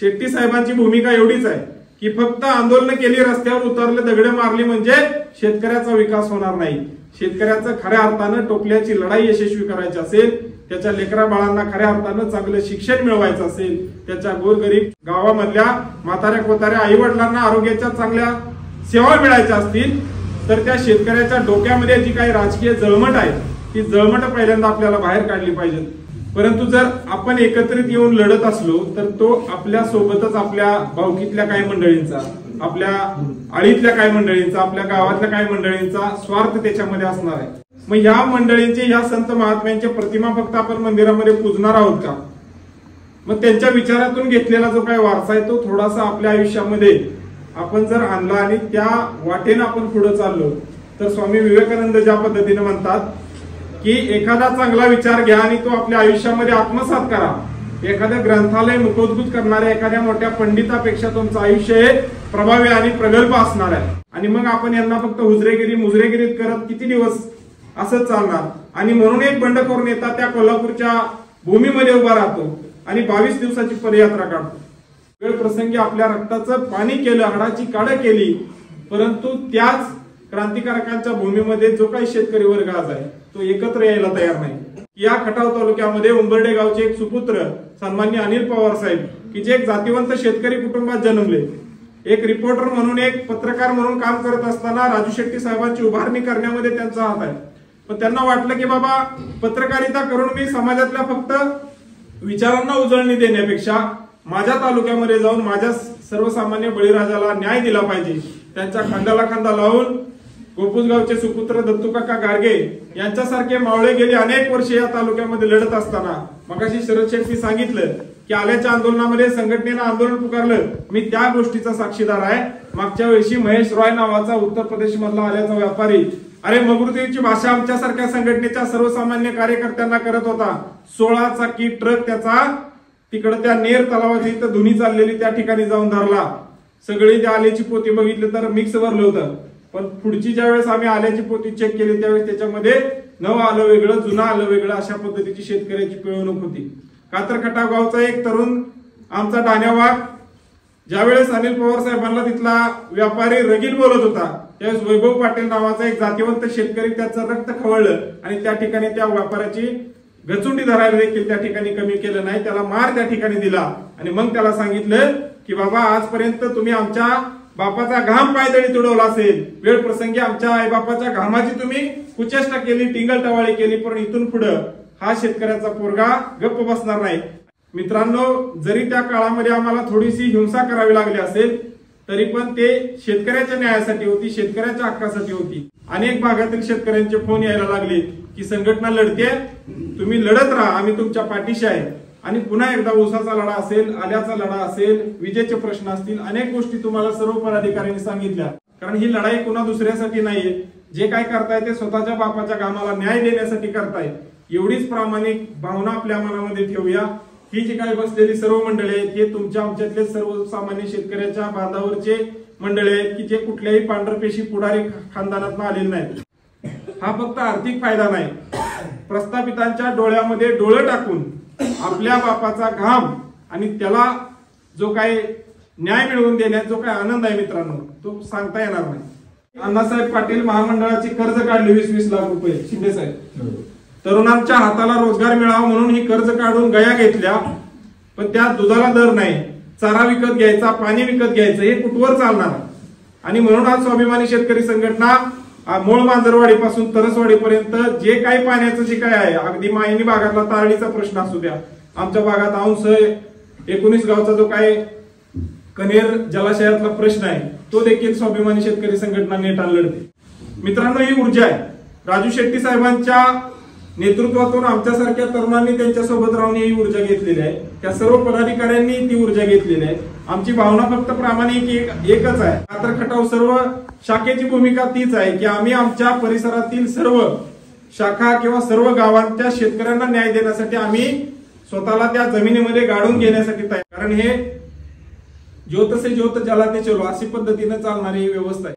शेट्टी साहेबांची भूमिका एवढीच आहे की फक्त आंदोलन केली, रस्त्यावर उतरले, दगडे मारली म्हणजे शेतकऱ्याचा विकास होणार नाही। शेतकऱ्याचं खऱ्या अर्थानं टोकल्याची लढाई यशस्वी करायची असेल, त्याच्या लेकरा बाळांना खऱ्या अर्थानं चांगलं शिक्षण मिळवायचं असेल, त्याच्या गोरगरीब गावामधल्या म्हाताऱ्या कोताऱ्या आई वडिलांना आरोग्याच्या चांगल्या सेवा मिळायच्या असतील तर त्या शेतकऱ्याच्या डोक्यामध्ये जी काही राजकीय जळमट आहे ती जळमट पहिल्यांदा आपल्याला बाहेर काढली पाहिजे। परंतु जर आपण एकत्रित येऊन लढत असलो तर तो आपल्या सोबतच आपल्या भावकीतल्या काही मंडळींचा, आपल्या आळीतल्या काही मंडळींचा, आपल्या गावातल्या काही मंडळींचा स्वार्थ त्याच्यामध्ये असणार आहे। मग या मंडळींचे, या संत महात्म्यांच्या प्रतिमा फक्त आपण मंदिरामध्ये पूजणार आहोत का? मग त्यांच्या विचारातून घेतलेला जो काही वारसा आहे तो थोडासा आपल्या आयुष्यामध्ये आपण जर आणला आणि त्या वाटेने आपण पुढे चाललो तर स्वामी विवेकानंद ज्या पद्धतीने म्हणतात की एखादा चांगला विचार घ्या आणि तो आपल्या आयुष्यामध्ये आत्मसात करा। एखाद्या ग्रंथालय मुखोद्गत करणाऱ्या एखाद्या मोठ्या पंडितापेक्षा तुमचं आयुष्य हे प्रभावी आणि प्रगल्भ असणार आहे। आणि मग आपण यांना फक्त हुजरेगिरी मुजरेगिरीत करत किती दिवस असंच चालणार? आणि म्हणून एक बंडखोर नेता त्या कोल्हापूरच्या भूमीमध्ये उभा राहतो आणि 22 दिवसाची पदयात्रा काढतो। वेळ प्रसंगी आपल्या रक्ताचं पाणी केलं, हाडाची काढ केली, परंतु त्याच क्रांतिकारकांच्या भूमीमध्ये जो काही शेतकरी वर्ग आज आहे तो एकत्र यायला तयार नाही। या खटाव तालुक्यामध्ये उंबर्डे गावचे एक सुपुत्र सन्माननीय अनिल पवार साहेब की जे एक जातीवंत शेतकरी कुटुंबात जन्मले, एक रिपोर्टर म्हणून, एक पत्रकार म्हणून काम करत असताना राजू शेट्टी साहेबांची उभारणी करण्यामध्ये त्यांचा हात आहे। पण त्यांना वाटलं की बाबा पत्रकारिता करून मी समाजातल्या फक्त विचारांना उजळणी देण्यापेक्षा माझ्या तालुक्यामध्ये जाऊन माझ्या सर्वसामान्य बळीराजाला न्याय दिला पाहिजे। त्यांच्या खांद्याला खांदा लावून गोपुसगावचे सुपुत्र दत्तूकाका गारगे यांच्यासारखे मावळे गेली अनेक वर्षे या तालुक्यामध्ये लढत असताना, मगाशी शरद शेट्टी सांगितलं की आल्याच्या आंदोलनामध्ये संघटनेनं आंदोलन पुकारलं, मी त्या गोष्टीचा साक्षीदार आहे। मागच्या वर्षी महेश रॉय नावाचा उत्तर प्रदेश मधला आल्याचा व्यापारी अरे मगरुदेवीची भाषा आमच्यासारख्या संघटनेच्या सर्वसामान्य कार्यकर्त्यांना करत होता। 16 चाकी ट्रक त्याचा तिकडे त्या नेर तलावाची इथं धुनी चाललेली त्या ठिकाणी जाऊन धरला। सगळी त्या आल्याची पोती बघितली तर मिक्स भरलं होतं, पण पुढची ज्यावेळेस आम्ही आल्याची पोती चेक केली त्यावेळेस त्याच्यामध्ये नवं आलं वेगळं, जुनं आलं वेगळं, अशा पद्धतीची शेतकऱ्याची पिळवणूक होती। कातर खटाव गावचा एक तरुण आमचा डाण्यावाग ज्यावेळेस अनिल पवार साहेबांना तिथला व्यापारी रगील बोलत होता त्यावेळेस वैभव पाटील नावाचा एक जातीवंत शेतकरी त्याचं रक्त खवळलं आणि त्या ठिकाणी त्या व्यापाऱ्याची गचुंडी धरायला देखील त्या ठिकाणी कमी केलं नाही, त्याला मार त्या ठिकाणी दिला आणि मग त्याला सांगितलं की बाबा आजपर्यंत तुम्ही आमच्या बापाचा घाम पायदळी तुडवला असेल, वेळ प्रसंगी आमच्या आई बापाच्या घामाची तुम्ही कुचेष्टा केली, टिंगल टवाळी केली, पण इथून पुढे हा शेतकऱ्याचा पोरगा गप्प बसणार नाही। मित्रांनो, जरी त्या काळामध्ये आम्हाला थोडीशी हिंसा करावी लागली असेल तरी पण ते शेतकऱ्याच्या न्यायासाठी होती, शेतकऱ्याच्या हक्कासाठी होती। अनेक भागातील शेतकऱ्यांचे फोन यायला लागले की संघटना लढते, तुम्ही लढत राहा, आम्ही तुमच्या पाठीशी आहे। आणि पुन्हा एकदा ऊसाचा लढा असेल, आल्याचा लढा असेल, विजेचे प्रश्न असतील, अनेक गोष्टी तुम्हाला सर्व पदाधिकाऱ्यांनी सांगितल्या। कारण ही लढाई कुणा दुसऱ्यासाठी नाहीये, जे काय करताय ते स्वतःच्या बापाच्या कामाला न्याय देण्यासाठी करताय। एवढीच प्रामाणिक भावना आपल्या मनामध्ये ठेवूया। ही जी काही बसलेली सर्व मंडळी आहेत हे तुमच्या आमच्यातले सर्वसामान्य शेतकऱ्याच्या बांधावरचे मंडळी आहेत की जे कुठल्याही पांढरपेशी पुढारी खानदानातून आलेले नाहीत। हा फक्त आर्थिक फायदा नाही, प्रस्थापितांच्या डोळ्यामध्ये डोळे टाकून आपल्या बापाचा घाम आणि त्याला जो काही न्याय मिळवून देण्यात जो काही आनंद आहे मित्रांनो तो सांगता येणार नाही। अण्णासाहेब पाटील महामंडळाची कर्ज काढली 20-20 लाख रुपये शिंदे साहेब, तरुणांच्या हाताला रोजगार मिळावा म्हणून ही कर्ज काढून गया घेतल्या, पण त्यात दुधाला दर नाही, चारा विकत घ्यायचा, पाणी विकत घ्यायचं, हे कुठवर चालणार? आणि म्हणून आज स्वाभिमानी शेतकरी संघटना मूळ मांजरवाडीपासून तरसवाडीपर्यंत जे काही पाण्याचं जे काय आहे, अगदी मायनी भागातला तारळीचा प्रश्न असू द्या, आमच्या भागात अंश 19 गावचा जो काय कनेर जलाशयातला प्रश्न आहे तो देखील स्वाभिमानी शेतकरी संघटना नेटान लढते। मित्रांनो, ही ऊर्जा आहे राजू शेट्टी साहेबांच्या नेतृत्वातून आमच्यासारख्या तरुणांनी त्यांच्यासोबत राहून ही ऊर्जा घेतलेली आहे, त्या सर्व पदाधिकाऱ्यांनी ती ऊर्जा घेतलेली आहे। आमची भावना फक्त प्रामाणिक एकच आहे, कातर खटाव सर्व शाखेची भूमिका तीच आहे की आम्ही आमच्या परिसरातील सर्व शाखा किंवा सर्व गावांच्या शेतकऱ्यांना न्याय देण्यासाठी आम्ही स्वतःला त्या जमिनीमध्ये गाडून घेण्यासाठी तयार, कारण हे ज्योत से ज्योत जलाते चलो अशी पद्धतीने चालणारी ही व्यवस्था आहे।